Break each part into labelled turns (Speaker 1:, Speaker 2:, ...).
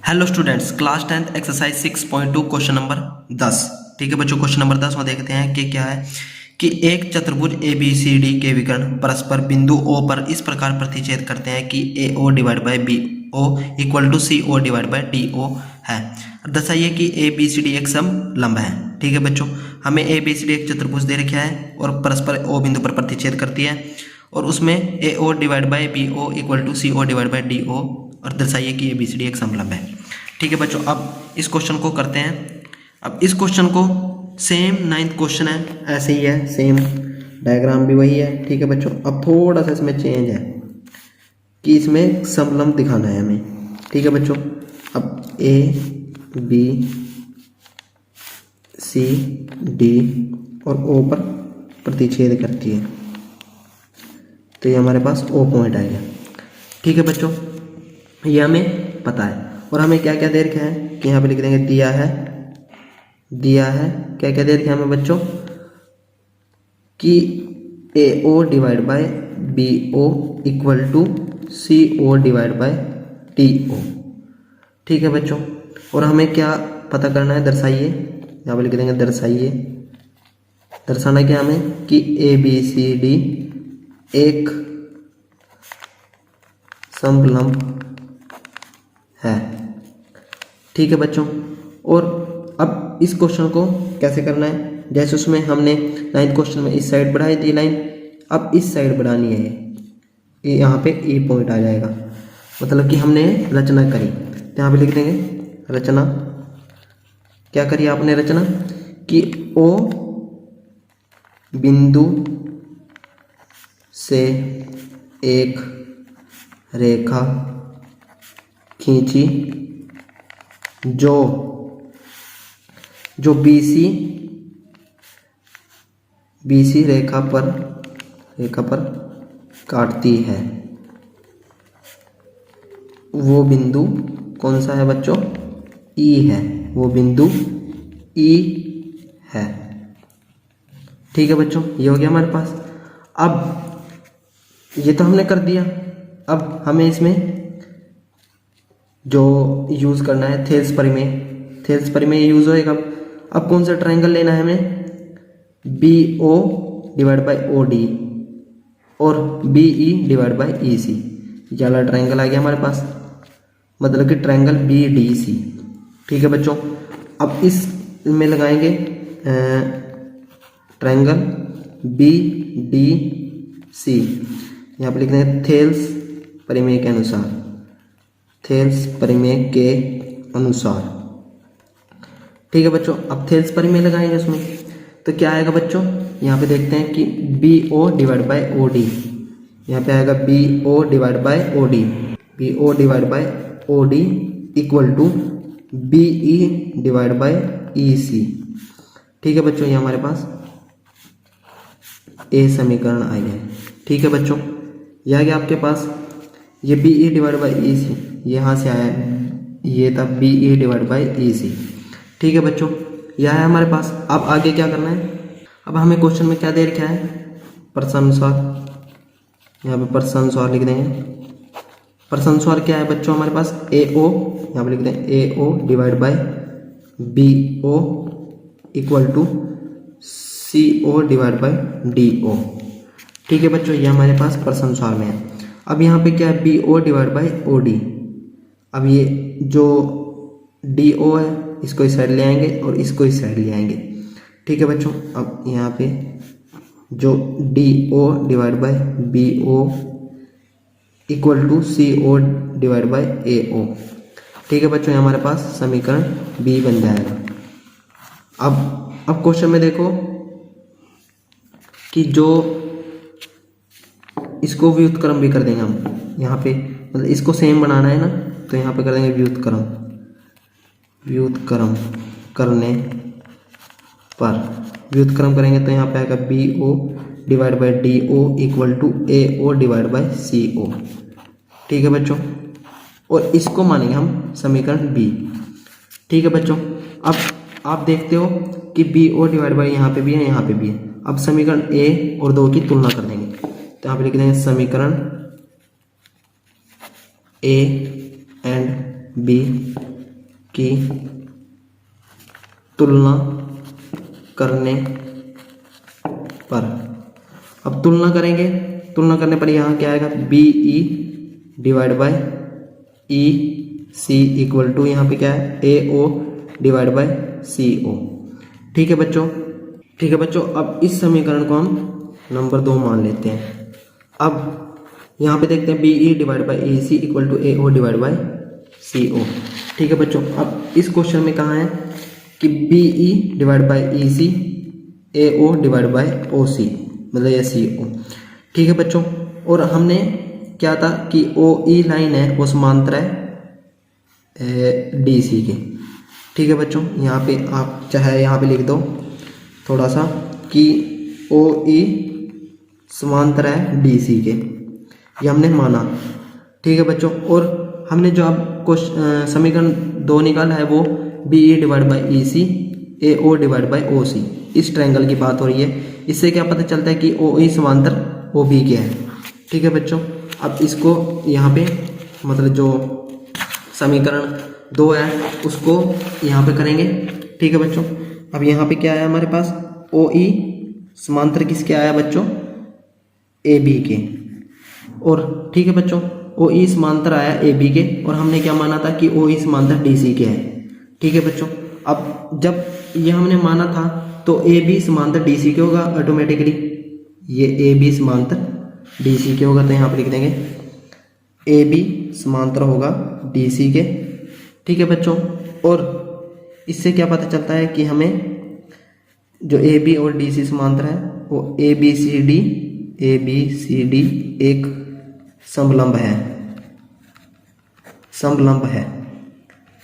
Speaker 1: Hello students, class 10th exercise 6.2 question number 10। ठीक है बच्चों, क्वेश्चन नंबर 10 में देखते हैं कि क्या है कि एक चतुर्भुज ए बी सी डी के विकर्ण परस्पर बिंदु O पर इस प्रकार प्रतिच्छेद करते हैं कि AO divide by BO equal to CO divide by DO है। दर्शाइए कि ABCD एक समलंब है। ठीक है बच्चों, हमें ABCD एक चतुर्भुज दे रखा है और परस्पर O बिंदु पर प्रतिच्छेद करती है और उसमें AO divide by BO equal to CO divide by DO और दर्शाइए कि ABCD एक समलंब है। ठीक है बच्चों, अब इस क्वेश्चन को करते हैं। अब इस क्वेश्चन को सेम 9th क्वेश्चन है, ऐसे ही है, सेम डायग्राम भी वही है। ठीक है बच्चों, अब थोड़ा सा इसमें चेंज है कि इसमें समलंब दिखाना है हमें। ठीक है बच्चों, अब A B C D और O पर प्रतिच्छेद करती है तो ये हमारे पास O पॉइंट आएगा। ठीक है बच्चों, ये हमें पता है और हमें क्या क्या दे रखा है कि यहाँ पे लिख देंगे दिया है क्या क्या दे रखा है हमें बच्चों कि AO divide by BO equal to CO divide by DO। ठीक है बच्चों, और हमें क्या पता करना है, दर्शाइए। यहाँ पे लिख देंगे दर्शाइए। दर्शाना क्या हमें कि ABCD एक समलंब है। ठीक है बच्चों, और अब इस क्वेश्चन को कैसे करना है, जैसे उसमें हमने 9th क्वेश्चन में इस साइड बढ़ाई थी लाइन, अब इस साइड बढ़ानी है। ये यहाँ पे E पॉइंट आ जाएगा, मतलब कि हमने रचना करी तो यहाँ पे लिख देंगे रचना। क्या करी आपने रचना कि O बिंदु से एक रेखा खींची जो BC रेखा पर काटती है। वो बिंदु कौन सा है बच्चों? E है, वो बिंदु E है। ठीक है बच्चों, ये हो गया हमारे पास। अब ये तो हमने कर दिया, अब हमें इसमें जो यूज़ करना है थेल्स परिमेय यूज़ होएगा। अब कौन सा ट्रायंगल लेना है हमें? BO डिवाइड बाई OD और BE डिवाइड बाई EC। ये वाला ट्रायंगल आ गया हमारे पास, मतलब कि ट्रायंगल BDC। ठीक है बच्चों, अब इस में लगाएंगे ट्रायंगल BDC। यहाँ पे लिख देंगे थेल्स परिमेय के अनुसार। ठीक है बच्चों, अब थेल्स परिमेय लगाएंगे उसमें तो क्या आएगा बच्चों? यहाँ पे देखते हैं कि BO डिवाइड बाई OD, यहाँ पे आएगा BO divide by OD equal to BE divide by EC। ठीक है बच्चों, ये हमारे पास A समीकरण आ गया है। ठीक है बच्चों, यह आ गया आपके पास। ये BE डिवाइड बाई EC यहाँ से आया है, ये था BE डिवाइड बाई EC। ठीक है बच्चों, यह है हमारे पास। अब आगे क्या करना है? अब हमें क्वेश्चन में क्या दे रखा है? प्रश्नानुसार। यहाँ पे प्रश्नानुसार लिख देंगे। प्रश्नानुसार क्या है बच्चों हमारे पास? AO, यहाँ पे लिख देंगे AO divide by BO equal to CO divide by DO। ठीक है बच्चों, ये हमारे पास प्रश्नानुसार में है। अब यहाँ पे क्या है? BO divide by OD। अब ये जो DO है इसको इस साइड ले आएंगे और इसको इस साइड ले आएंगे। ठीक है बच्चों, अब यहाँ पे जो DO divide by BO equal to CO divide by AO। ठीक है बच्चों, ये हमारे पास समीकरण B बन जाएगा। अब क्वेश्चन में देखो कि जो इसको व्युत्क्रम भी कर देंगे हम यहाँ पे, मतलब इसको सेम बनाना है ना, तो यहाँ पे कर देंगे व्युत्क्रम करने पर व्युत्क्रम करेंगे तो यहाँ पे आएगा BO divide by DO equal to AO divide by CO। ठीक है बच्चों, और इसको मानेंगे हम समीकरण B। ठीक है बच्चों, अब आप देखते हो कि BO डिवाइड बाई यहाँ पे भी है, यहाँ पे भी है। अब समीकरण A और 2 की तुलना कर देंगे तो यहाँ पे लिख देंगे समीकरण A एंड B की तुलना करने पर, अब तुलना करेंगे, तुलना करने पर यहाँ क्या आएगा, B E divide by E C equal to यहाँ पे क्या है, ए O divide by C O. ठीक है बच्चों, ठीक है बच्चों। अब इस समीकरण को हम नंबर 2 मान लेते हैं। अब यहाँ पे देखते हैं B E divide by A C equal to A O divide by C O. ठीक है बच्चों, अब इस क्वेश्चन में कहाँ है कि B E divide by E C A O divide by O C, मतलब ये सी ओ। ठीक है बच्चों, और हमने क्या था कि ओ ई लाइन है वो समांतर है डी सी के। ठीक है बच्चों, यहाँ पे आप चाहे यहाँ पे लिख दो थोड़ा सा कि ओ ई समांतर है डी सी के, ये हमने माना। ठीक है बच्चों, और हमने जो आपको समीकरण 2 निकाला है वो B E divide by E C A O divide by O C, इस ट्रायंगल की बात हो रही है। इससे क्या पता चलता है कि ओ ई समांतर ओ बी के है। ठीक है बच्चों, अब इसको यहाँ पे मतलब जो समीकरण 2 है उसको यहाँ पे करेंगे। ठीक है बच्चों, अब यहाँ पे क्या आया हमारे पास, ओ ई समांतर किसके आया बच्चों, ए बी के। और ठीक है बच्चों, ओ ई समांतर आया ए बी के, और हमने क्या माना था कि ओ ई समांतर डी सी के है। ठीक है बच्चों, अब जब ये हमने माना था तो ए बी समांतर डी सी के होगा ऑटोमेटिकली, ये ए बी समांतर डी सी के होगा, तो यहाँ पे लिख देंगे ए बी समांतर होगा डी सी के। ठीक है बच्चों, और इससे क्या पता चलता है कि हमें जो ए बी और डी सी समांतर है वो ए बी सी डी एक समलंब है, समलंब है।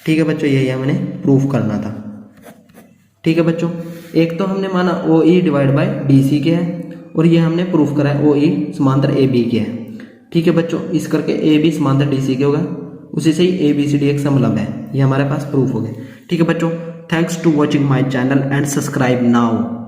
Speaker 1: ठीक है बच्चों, यही हमने प्रूफ करना था। ठीक है बच्चों, एक तो हमने माना O E divide by D C के है, और ये हमने प्रूफ करा है ओ ई समांतर ए बी के है। ठीक है बच्चों, इस करके ए बी समांतर डी सी के होगा, उसी से ही ए बी सी डी एक समलंब है, ये हमारे पास प्रूफ हो गया। ठीक है बच्चों, thanks to watching my channel and subscribe now.